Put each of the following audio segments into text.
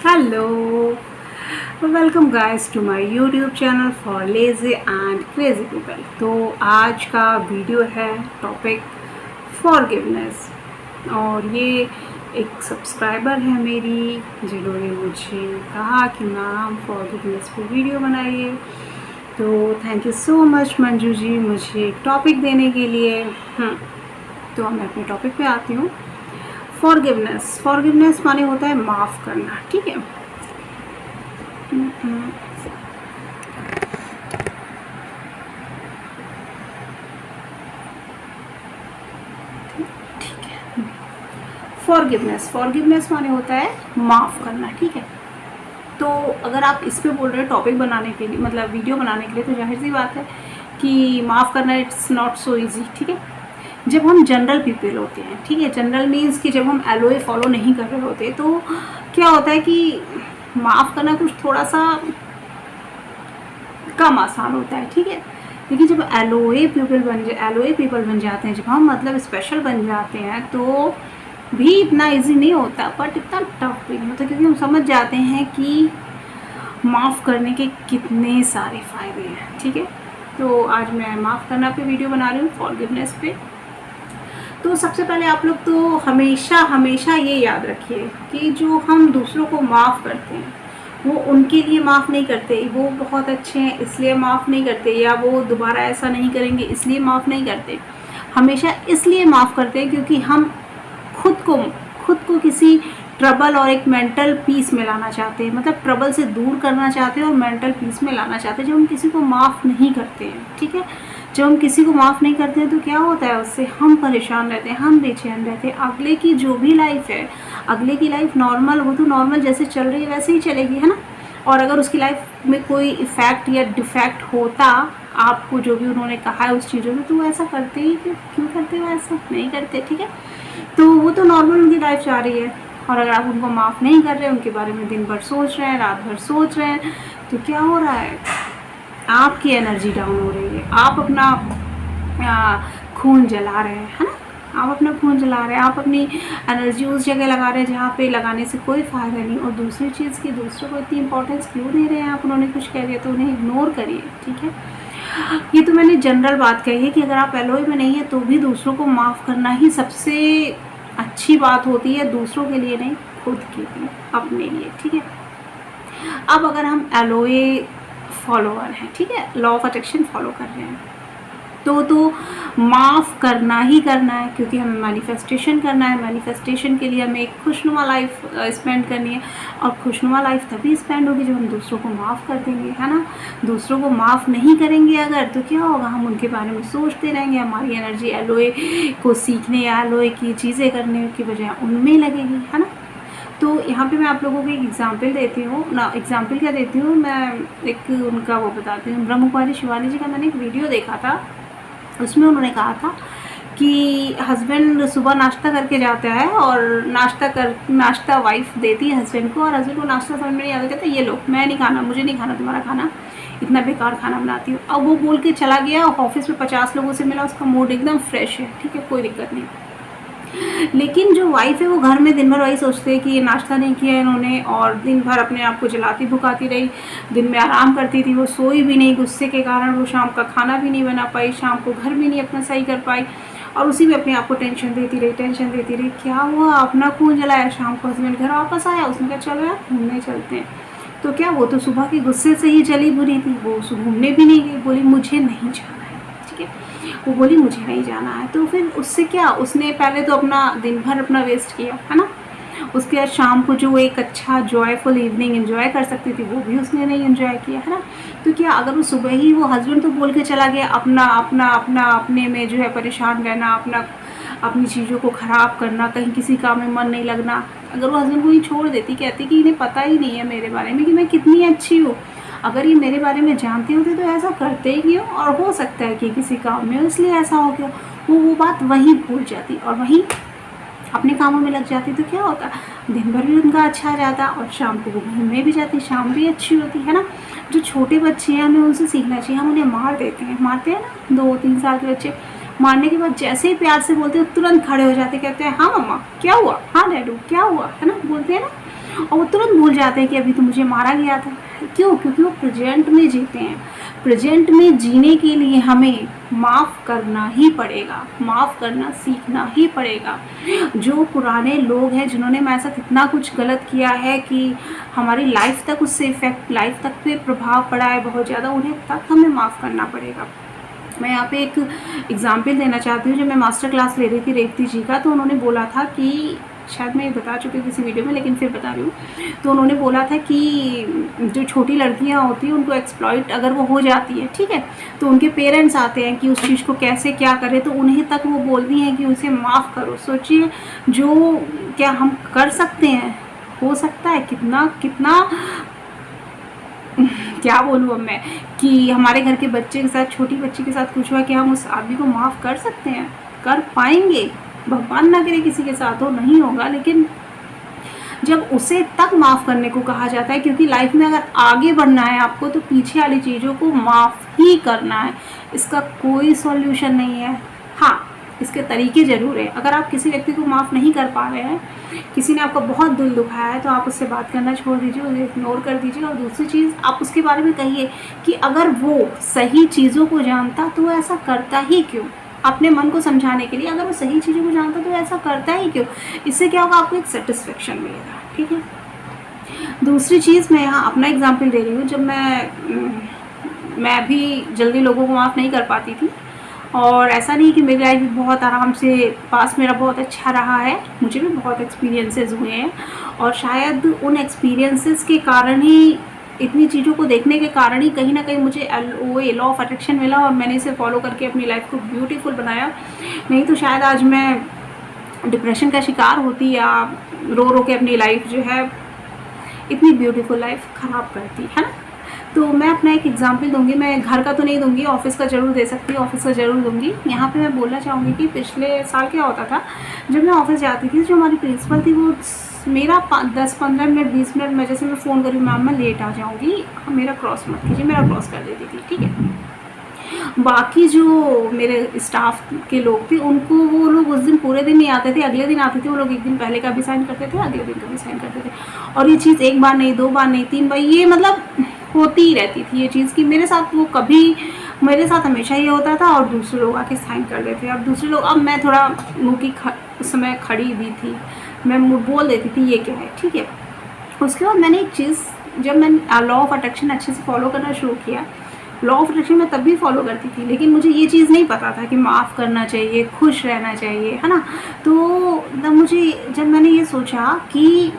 Hello, welcome guys to my YouTube channel for lazy and crazy people। तो आज का video है topic forgiveness और ये एक सब्सक्राइबर है मेरी जिन्होंने मुझे कहा कि मैम फॉरगिवनेस पे वीडियो बनाइए। तो thank you so much Manju ji मुझे एक टॉपिक देने के लिए। तो मैं अपने टॉपिक पे आती हूँ। फॉरगिवनेस माने होता है माफ़ करना, ठीक है। फॉरगिवनेस माने होता है माफ़ करना, ठीक है। तो अगर आप इस पे बोल रहे हो टॉपिक बनाने के लिए, मतलब वीडियो बनाने के लिए, तो जाहिर सी बात है कि माफ़ करना इट्स नॉट सो इजी, ठीक है। जब हम जनरल पीपल होते हैं, ठीक है, जनरल मीन्स कि जब हम एलओए फॉलो नहीं कर रहे होते तो क्या होता है कि माफ़ करना कुछ थोड़ा सा कम आसान होता है, ठीक है। लेकिन जब एलओए पीपल बन जाते हैं, जब हम मतलब स्पेशल बन जाते हैं तो भी इतना इजी नहीं होता, बट इतना टफ भी नहीं होता, क्योंकि हम समझ जाते हैं कि माफ़ करने के कितने सारे फ़ायदे हैं, ठीक है। तो आज मैं माफ़ करना पे वीडियो बना रही हूँ, फॉरगिवनेस पे। तो सबसे पहले आप लोग तो हमेशा ये याद रखिए कि जो हम दूसरों को माफ़ करते हैं वो उनके लिए माफ़ नहीं करते, वो बहुत अच्छे हैं इसलिए माफ़ नहीं करते, या वो दोबारा ऐसा नहीं करेंगे इसलिए माफ़ नहीं करते। हमेशा इसलिए माफ़ करते हैं क्योंकि हम खुद को किसी ट्रबल और एक मेंटल पीस में लाना चाहते हैं, मतलब ट्रबल से दूर करना चाहते हैं और मेंटल पीस में लाना चाहते हैं। जब हम किसी को माफ़ नहीं करते हैं, ठीक है, जब हम किसी को माफ़ नहीं करते हैं तो क्या होता है, उससे हम परेशान रहते हैं, हम बेचैन रहते हैं। अगले की जो भी लाइफ है, अगले की लाइफ नॉर्मल, वो तो नॉर्मल जैसे चल रही है वैसे ही चलेगी, है ना। और अगर उसकी लाइफ में कोई इफ़ेक्ट या डिफेक्ट होता, आपको जो भी उन्होंने कहा है उस चीज़ों में, तो वो ऐसा करते ही क्यों करते, वो ऐसा नहीं करते, ठीक है। तो वो तो नॉर्मल उनकी लाइफ जा रही है, और अगर आप उनको माफ़ नहीं कर रहे, उनके बारे में दिन भर सोच रहे हैं, रात भर सोच रहे हैं, तो क्या हो रहा है, आपकी एनर्जी डाउन हो रही है, आप अपना खून जला रहे हैं, है ना। आप अपना खून जला रहे हैं, आप अपनी एनर्जी उस जगह लगा रहे हैं जहाँ पे लगाने से कोई फ़ायदा नहीं। और दूसरी चीज़ की दूसरों को इतनी इंपॉर्टेंस क्यों दे रहे हैं आप, उन्होंने कुछ कह दिया तो उन्हें इग्नोर करिए, ठीक है। ये तो मैंने जनरल बात कही है कि अगर आप एलओए में नहीं है तो भी दूसरों को माफ़ करना ही सबसे अच्छी बात होती है, दूसरों के लिए नहीं, खुद के लिए, अपने लिए, ठीक है। अब अगर हम एलओए फॉलोअर हैं, ठीक है, लॉ ऑफ अट्रैक्शन फॉलो कर रहे हैं, तो माफ़ करना ही करना है, क्योंकि हमें मैनिफेस्टेशन करना है। मैनिफेस्टेशन के लिए हमें एक खुशनुमा लाइफ स्पेंड करनी है, और खुशनुमा लाइफ तभी स्पेंड होगी जब हम दूसरों को माफ़ कर देंगे, है ना। दूसरों को माफ़ नहीं करेंगे अगर, तो क्या होगा, हम उनके बारे में सोचते रहेंगे, हमारी एनर्जी एलओए को सीखने या एलओए की चीज़ें करने की बजाय उनमें लगेगी, है ना। तो यहाँ पे मैं आप लोगों को एक एग्जांपल देती हूँ ना, एग्जांपल क्या देती हूँ मैं, एक उनका वो बताती हूँ। ब्रह्म कुमारी शिवानी जी का मैंने एक वीडियो देखा था, उसमें उन्होंने कहा था कि हस्बैंड सुबह नाश्ता करके जाता है और नाश्ता वाइफ देती है हस्बैंड को, और हस्बैंड को नाश्ता समझ में नहीं आता, कहता है ये लो, मैं नहीं खाना, मुझे नहीं खाना तुम्हारा खाना, इतना बेकार खाना बनाती हूँ। अब वो बोल के चला गया, ऑफिस में 50 लोगों से मिला, उसका मूड एकदम फ्रेश है, ठीक है, कोई दिक्कत नहीं। लेकिन जो वाइफ है वो घर में दिन भर वही सोचते हैं कि ये नाश्ता नहीं किया इन्होंने, और दिन भर अपने आप को जलाती भुकाती रही, दिन में आराम करती थी, वो सोई भी नहीं, गुस्से के कारण वो शाम का खाना भी नहीं बना पाई, शाम को घर भी नहीं अपना सही कर पाई, और उसी में अपने आप को टेंशन देती रही। क्या हुआ, अपना खून जलाया। शाम को हस्बैंड घर वापस आया, उसने कहा चलो यार घूमने चलते हैं। तो क्या, वो तो सुबह के गुस्से से ही जली बुरी थी, वो घूमने भी नहीं गई, बोली मुझे नहीं जाना है, ठीक है, वो बोली मुझे नहीं जाना है। तो फिर उससे क्या, उसने पहले तो अपना दिन भर अपना वेस्ट किया, है ना। उसके बाद शाम को जो एक अच्छा जॉयफुल इवनिंग एंजॉय कर सकती थी वो भी उसने नहीं एंजॉय किया, है ना। तो क्या, अगर वो सुबह ही, वो हस्बैंड तो बोल के चला गया, अपने में जो है परेशान रहना, अपनी चीज़ों को ख़राब करना, कहीं किसी काम में मन नहीं लगना। अगर वो हस्बैंड को ही छोड़ देती, कहती कि इन्हें पता ही नहीं है मेरे बारे में कि मैं कितनी अच्छी हूँ, अगर ये मेरे बारे में जानते होते तो ऐसा करते ही क्यों, और हो सकता है कि किसी काम में इसलिए ऐसा हो गया, वो बात वहीं भूल जाती और वहीं अपने कामों में लग जाती। तो क्या होता, दिन भर भी उनका अच्छा जाता, और शाम को वो घूमने भी जाती, शाम भी अच्छी होती, है ना। जो छोटे बच्चे हैं हमें उनसे सीखना चाहिए, हम उन्हें मारते हैं ना, 2-3 साल के बच्चे, मारने के बाद जैसे ही प्यार से बोलते हैं तुरंत खड़े हो जाते, कहते हैं हाँ मम्मा क्या हुआ, हाँ डैडू क्या हुआ, है ना, बोलते हैं ना। और वो तुरंत भूल जाते हैं कि अभी तो मुझे मारा गया था। क्यों? क्योंकि वो प्रेजेंट में जीते हैं। प्रेजेंट में जीने के लिए हमें माफ़ करना ही पड़ेगा, माफ़ करना सीखना ही पड़ेगा। जो पुराने लोग हैं जिन्होंने हमारे साथ इतना कुछ गलत किया है कि हमारी लाइफ तक उससे इफ़ेक्ट, लाइफ तक पे प्रभाव पड़ा है बहुत ज़्यादा, उन्हें तक हमें माफ़ करना पड़ेगा। मैं यहाँ पे एक एग्जाम्पल देना चाहती हूँ। जब मैं मास्टर क्लास ले रही थी रेवती जी का, तो उन्होंने बोला था कि, शायद मैं ये बता चुकी हूँ किसी वीडियो में, लेकिन फिर बता रही हूँ। तो उन्होंने बोला था कि जो छोटी लड़कियाँ होती हैं उनको एक्सप्लॉइट अगर वो हो जाती है, ठीक है, तो उनके पेरेंट्स आते हैं कि उस चीज़ को कैसे क्या करें, तो उन्हें तक वो बोलती हैं कि उसे माफ़ करो। सोचिए जो क्या हम कर सकते हैं, हो सकता है कितना कितना क्या बोलूँ अब मैं, कि हमारे घर के बच्चे के साथ, छोटी बच्ची के साथ कुछ हुआ कि हम उस आदमी को माफ़ कर सकते हैं, कर पाएंगे? भगवान ना करे किसी के साथ हो, नहीं होगा, लेकिन जब उसे तक माफ़ करने को कहा जाता है, क्योंकि लाइफ में अगर आगे बढ़ना है आपको तो पीछे वाली चीज़ों को माफ़ ही करना है, इसका कोई सॉल्यूशन नहीं है। हाँ, इसके तरीके ज़रूर है। अगर आप किसी व्यक्ति को माफ़ नहीं कर पा रहे हैं, किसी ने आपका बहुत दिल दुखाया है, तो आप उससे बात करना छोड़ दीजिए, उसे इग्नोर कर दीजिए। और दूसरी चीज़, आप उसके बारे में कहिए कि अगर वो सही चीज़ों को जानता तो ऐसा करता ही क्यों। अपने मन को समझाने के लिए, अगर वो सही चीज़ों को जानता तो ऐसा करता ही क्यों। इससे क्या होगा, आपको एक सेटिस्फेक्शन मिलेगा, ठीक है। दूसरी चीज़, मैं यहाँ अपना एग्जाम्पल दे रही हूँ। जब मैं भी जल्दी लोगों को माफ़ नहीं कर पाती थी, और ऐसा नहीं कि मेरी लाइफ भी बहुत आराम से, पास मेरा बहुत अच्छा रहा है, मुझे भी बहुत एक्सपीरियंसेस हुए हैं, और शायद उन एक्सपीरियंसेस के कारण ही, इतनी चीज़ों को देखने के कारण ही कहीं ना कहीं मुझे लॉ ऑफ अट्रैक्शन मिला, और मैंने इसे फॉलो करके अपनी लाइफ को ब्यूटीफुल बनाया। नहीं तो शायद आज मैं डिप्रेशन का शिकार होती, या रो रो के अपनी लाइफ जो है, इतनी ब्यूटीफुल लाइफ ख़राब करती है ना। तो मैं अपना एक एग्जांपल दूंगी, मैं घर का तो नहीं दूंगी, ऑफिस का ज़रूर दे सकती हूँ, ऑफिस का ज़रूर दूंगी। यहाँ पे मैं बोलना चाहूँगी कि पिछले साल क्या होता था, जब मैं ऑफिस जाती थी, जो हमारी प्रिंसिपल थी वो मेरा 10-15 मिनट 20 मिनट में, जैसे मैं फ़ोन करी, मैम मैं लेट आ जाऊँगी, मेरा क्रॉस मत कीजिए, मेरा क्रॉस कर देती थी, ठीक है। बाकी जो मेरे स्टाफ के लोग थे, उनको वो लोग उस दिन पूरे दिन नहीं आते थे, अगले दिन आते थे, वो लोग एक दिन पहले का भी साइन करते थे, अगले दिन का भी साइन करते थे। और ये चीज़ एक बार नहीं, 2 बार नहीं, 3 बार, ये मतलब होती ही रहती थी ये चीज़, कि मेरे साथ वो कभी, मेरे साथ हमेशा ये होता था, और दूसरे लोग आके साइन कर देते थे। अब दूसरे लोग, अब मैं थोड़ा मुँह की उस समय खड़ी भी थी, मैं बोल देती थी ये क्या है, ठीक है। उसके बाद मैंने एक चीज़, जब मैंने लॉ ऑफ अट्रैक्शन अच्छे से फॉलो करना शुरू किया, लॉ ऑफ अट्रैक्शन मैं तब भी फॉलो करती थी, लेकिन मुझे ये चीज़ नहीं पता था कि माफ़ करना चाहिए, खुश रहना चाहिए, है ना। तो जब मैंने ये सोचा कि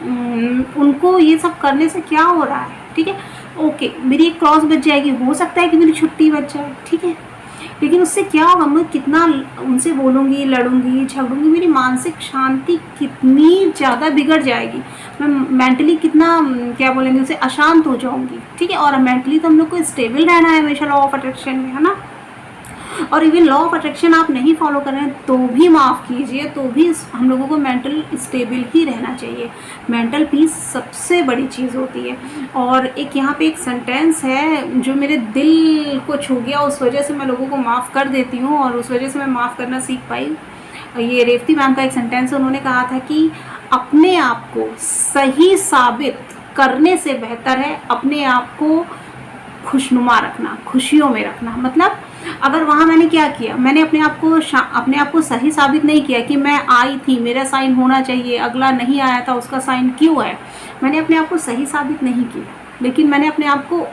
उनको ये सब करने से क्या हो रहा है, ठीक है, ओके, मेरी एक क्रॉस बच जाएगी, हो सकता है कि मेरी छुट्टी बच जाए, ठीक है, लेकिन उससे क्या होगा, मैं कितना उनसे बोलूँगी, लड़ूंगी, झगड़ूंगी, मेरी मानसिक शांति कितनी ज़्यादा बिगड़ जाएगी, मैं मेंटली कितना, क्या बोलेंगे उसे, अशांत हो जाऊंगी, ठीक है। और मेंटली तो हम लोग को स्टेबल रहना है हमेशा लॉ ऑफ अट्रैक्शन में, है ना। और इवन लॉ ऑफ अट्रैक्शन आप नहीं फॉलो कर रहे हैं तो भी माफ़ कीजिए, तो भी हम लोगों को मेंटल स्टेबल ही रहना चाहिए। मेंटल पीस सबसे बड़ी चीज़ होती है। और एक यहाँ पे एक सेंटेंस है जो मेरे दिल को छू गया, उस वजह से मैं लोगों को माफ़ कर देती हूँ, और उस वजह से मैं माफ़ करना सीख पाई। ये रेवती मैम का एक सेंटेंस है, उन्होंने कहा था कि अपने आप को सही साबित करने से बेहतर है अपने आप को खुशनुमा रखना, खुशियों में रखना। मतलब अगर वहाँ मैंने क्या किया, मैंने अपने आप को सही साबित नहीं किया कि मैं आई थी, मेरा साइन होना चाहिए, अगला नहीं आया था उसका साइन क्यों है, मैंने अपने आप को सही साबित नहीं किया, लेकिन मैंने अपने आप को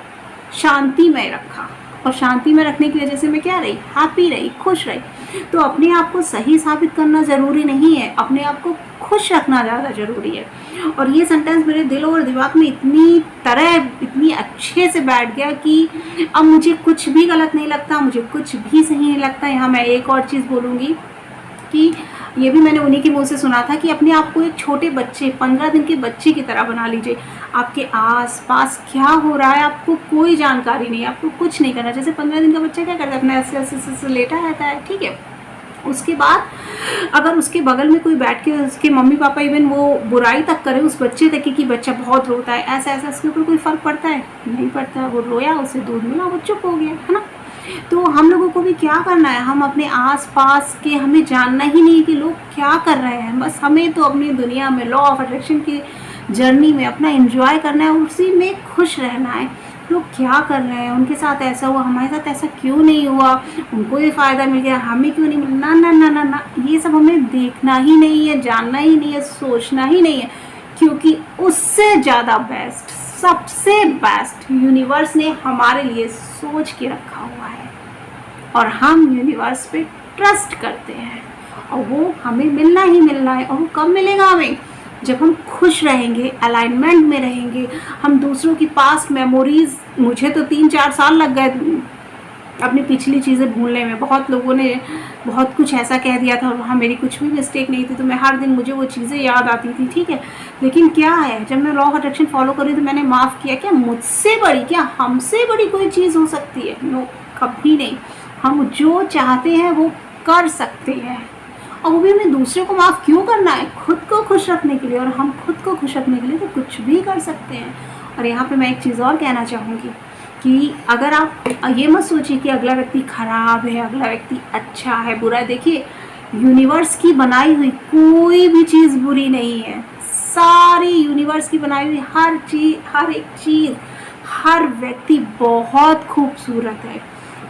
शांति में रखा, और शांति में रखने की वजह से मैं क्या रही, हैप्पी रही, खुश रही। तो अपने आप को सही साबित करना ज़रूरी नहीं है, अपने आप को खुश रखना ज़्यादा ज़रूरी है। और ये सेंटेंस मेरे दिल और दिमाग में इतनी अच्छे से बैठ गया कि अब मुझे कुछ भी गलत नहीं लगता, मुझे कुछ भी सही नहीं लगता। यहाँ मैं एक और चीज़ बोलूँगी कि ये भी मैंने उन्हीं के मुँह से सुना था कि अपने आप को एक छोटे बच्चे, 15 दिन के बच्चे की तरह बना लीजिए। आपके आस पास क्या हो रहा है आपको कोई जानकारी नहीं है, आपको कुछ नहीं करना। जैसे 15 दिन का बच्चा क्या करता है, अपने ऐसे लेटा रहता है, ठीक है। उसके बाद अगर उसके बगल में कोई बैठ के, उसके मम्मी पापा इवन वो बुराई तक करे उस बच्चे तक कि बच्चा बहुत रोता है, ऐसा ऐसा, उसके ऊपर कोई फ़र्क पड़ता है? नहीं पड़ता। वो रोया, उसे दूध मिला, वो चुप हो गया, है ना। तो हम लोगों को भी क्या करना है, हम अपने आसपास के, हमें जानना ही नहीं कि लोग क्या कर रहे हैं, बस हमें तो अपनी दुनिया में लॉ ऑफ अट्रैक्शन की जर्नी में अपना एंजॉय करना है, उसी में खुश रहना है। लोग क्या कर रहे हैं, उनके साथ ऐसा हुआ, हमारे साथ ऐसा क्यों नहीं हुआ, उनको ये फ़ायदा मिल गया, हमें क्यों नहीं मिला, ना ना ना ना ना, ये सब हमें देखना ही नहीं है, जानना ही नहीं है, सोचना ही नहीं है। क्योंकि उससे ज़्यादा बेस्ट, सबसे बेस्ट यूनिवर्स ने हमारे लिए सोच के रखा हुआ है, और हम यूनिवर्स पे ट्रस्ट करते हैं, और वो हमें मिलना ही मिलना है। और वो कब मिलेगा हमें? जब हम खुश रहेंगे, अलाइनमेंट में रहेंगे। हम दूसरों की पास्ट मेमोरीज, मुझे तो 3-4 साल लग गए अपनी पिछली चीज़ें भूलने में। बहुत लोगों ने बहुत कुछ ऐसा कह दिया था और वहाँ मेरी कुछ भी मिस्टेक नहीं थी, तो मैं हर दिन मुझे वो चीज़ें याद आती थी, ठीक है। लेकिन क्या है, जब मैं लॉ ऑफ अट्रैक्शन फॉलो करी तो मैंने माफ़ किया। क्या मुझसे बड़ी, क्या हमसे बड़ी कोई चीज़ हो सकती है? नो, कभी नहीं। हम जो चाहते हैं वो कर सकते हैं, और वो भी हमें दूसरे को माफ़ क्यों करना है? खुद को खुश रखने के लिए, और हम खुद को खुश रखने के लिए तो कुछ भी कर सकते हैं। और यहाँ पे मैं एक चीज़ और कहना चाहूँगी कि अगर आप ये मत सोचिए कि अगला व्यक्ति खराब है, अगला व्यक्ति अच्छा है, बुरा है। देखिए, यूनिवर्स की बनाई हुई कोई भी चीज़ बुरी नहीं है। सारी यूनिवर्स की बनाई हुई हर चीज़, हर एक चीज़, हर व्यक्ति बहुत खूबसूरत है।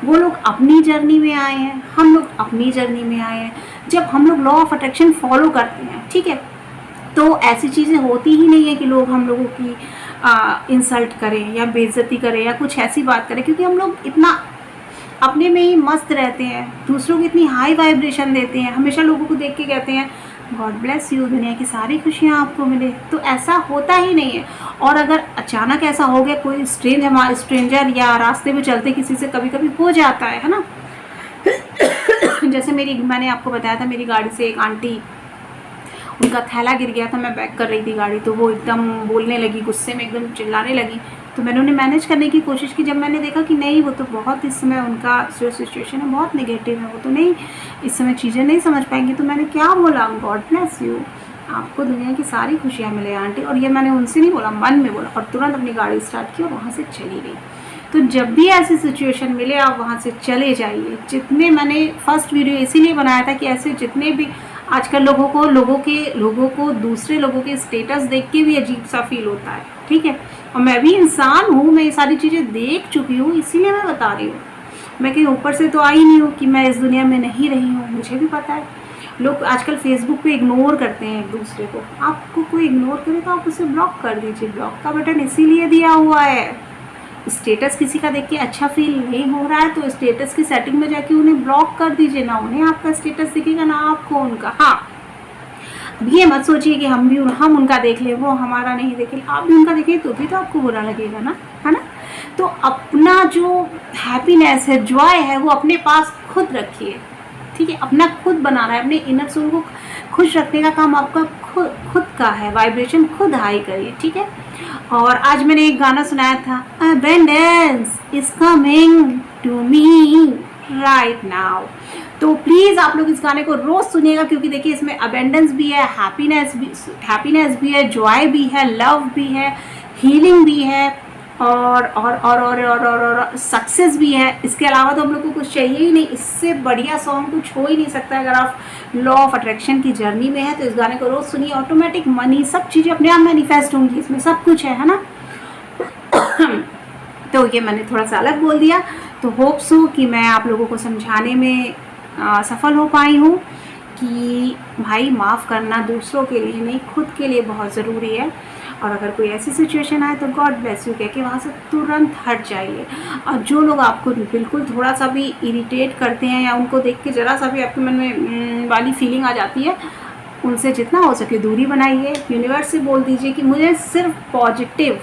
वो लोग अपनी जर्नी में आए हैं, हम लोग अपनी जर्नी में आए हैं। जब हम लोग लॉ ऑफ अट्रैक्शन फॉलो करते हैं, ठीक है, तो ऐसी चीज़ें होती ही नहीं है कि लोग हम लोगों की इंसल्ट करें या बेइज्जती करें या कुछ ऐसी बात करें, क्योंकि हम लोग इतना अपने में ही मस्त रहते हैं, दूसरों को इतनी हाई वाइब्रेशन देते हैं, हमेशा लोगों को देख के कहते हैं गॉड ब्लेस यू, दुनिया की सारी खुशियाँ आपको मिले। तो ऐसा होता ही नहीं है। और अगर अचानक ऐसा हो गया, कोई स्ट्रेंजर या रास्ते में चलते किसी से कभी कभी हो जाता है ना। जैसे मैंने आपको बताया था, मेरी गाड़ी से एक आंटी, उनका थैला गिर गया था, मैं बैक कर रही थी गाड़ी, तो वो एकदम बोलने लगी, गुस्से में एकदम चिल्लाने लगी। तो मैंने उन्हें मैनेज करने की कोशिश की। जब मैंने देखा कि नहीं, वो तो बहुत इस समय उनका जो सिचुएशन है बहुत नेगेटिव है, वो तो नहीं इस समय चीज़ें नहीं समझ पाएंगी, तो मैंने क्या बोला, गॉड ब्लेस यू, आपको दुनिया की सारी खुशियाँ मिले आंटी। और ये मैंने उनसे नहीं बोला, मन में बोला, और तुरंत अपनी गाड़ी स्टार्ट की और वहाँ से चली गई। तो जब भी ऐसी सिचुएशन मिले, आप वहाँ से चले जाइए। जितने, मैंने फर्स्ट वीडियो इसीलिए बनाया था कि ऐसे जितने भी आजकल लोगों को दूसरे लोगों के स्टेटस देख के भी अजीब सा फील होता है, ठीक है। और मैं भी इंसान हूँ, मैं ये सारी चीज़ें देख चुकी हूँ, इसीलिए मैं बता रही हूँ। मैं कहीं ऊपर से तो आई नहीं हूँ कि मैं इस दुनिया में नहीं रही हूँ, मुझे भी पता है। लोग आजकल फेसबुक पे इग्नोर करते हैं एक दूसरे को। आपको कोई इग्नोर करे तो आप उसे ब्लॉक कर दीजिए। ब्लॉक का बटन इसीलिए दिया हुआ है। स्टेटस किसी का देख के अच्छा फील नहीं हो रहा है तो स्टेटस की सेटिंग में जाके उन्हें ब्लॉक कर दीजिए, ना उन्हें आपका स्टेटस दिखेगा ना आपको उनका। हाँ, अब ये मत सोचिए कि हम उनका देख लें, वो हमारा नहीं देखें। आप भी उनका देखें तो भी तो आपको बुरा लगेगा ना, है ना। तो अपना जो हैप्पीनेस है, जॉय है, वो अपने पास खुद रखिए, ठीक है। अपना खुद बनाना है, अपने इनर सोल को खुश रखने का काम आपका खुद का है। वाइब्रेशन खुद हाई करिए, ठीक है। और आज मैंने एक गाना सुनाया था, abundance is coming to me right now. तो प्लीज़ आप लोग इस गाने को रोज़ सुनिएगा, क्योंकि देखिए इसमें अबेंडेंस भी है, हैप्पीनेस भी है, जॉय भी है, लव भी है, हीलिंग भी है, और सक्सेस भी है। इसके अलावा तो हम लोग को कुछ चाहिए ही नहीं। इससे बढ़िया सॉन्ग कुछ हो ही नहीं सकता। अगर आप लॉ ऑफ अट्रैक्शन की जर्नी में है तो इस गाने को रोज़ सुनिए। ऑटोमेटिक मनी, सब चीज़ें अपने आप मैनिफेस्ट होंगी, इसमें सब कुछ है ना। तो ये मैंने थोड़ा सा अलग बोल दिया। तो होप्स हो कि मैं आप लोगों को समझाने में सफल हो पाई हूँ कि भाई माफ़ करना दूसरों के लिए नहीं, खुद के लिए बहुत ज़रूरी है। और अगर कोई ऐसी सिचुएशन आए तो गॉड ब्लेस यू कह के वहाँ से तुरंत हट जाइए। और जो लोग आपको बिल्कुल थोड़ा सा भी इरिटेट करते हैं या उनको देख के ज़रा सा भी आपके मन में वाली फीलिंग आ जाती है, उनसे जितना हो सके दूरी बनाइए। यूनिवर्स से बोल दीजिए कि मुझे सिर्फ पॉजिटिव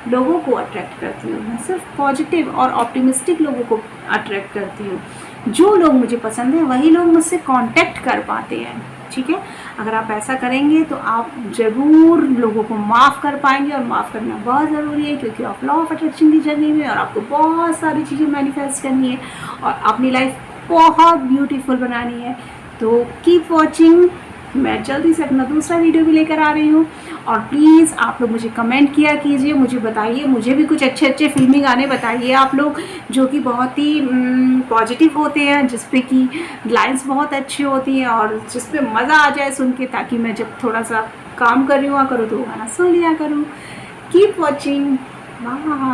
लोगों को अट्रैक्ट करती हूँ, मैं सिर्फ पॉजिटिव और ऑप्टिमिस्टिक लोगों को अट्रैक्ट करती हूँ। जो लोग मुझे पसंद है वही लोग मुझसे कांटेक्ट कर पाते हैं, ठीक है। अगर आप ऐसा करेंगे तो आप ज़रूर लोगों को माफ़ कर पाएंगे, और माफ़ करना बहुत ज़रूरी है, क्योंकि आप लॉ ऑफ अट्रैक्शन की जर्नी में और आपको बहुत सारी चीज़ें मैनिफेस्ट करनी है और अपनी लाइफ बहुत ब्यूटीफुल बनानी है। तो कीप वॉचिंग, मैं जल्दी से अपना दूसरा वीडियो भी लेकर आ रही हूँ। और प्लीज़ आप लोग मुझे कमेंट किया कीजिए, मुझे बताइए, मुझे भी कुछ अच्छे अच्छे फिल्मी गाने बताइए आप लोग, जो कि बहुत ही पॉजिटिव होते हैं, जिस पे कि लाइंस बहुत अच्छी होती हैं और जिस पे मज़ा आ जाए सुन के, ताकि मैं जब थोड़ा सा काम कर रही हुआ करूँ तो वो गाना सुन लिया करूँ। Keep watching, bye.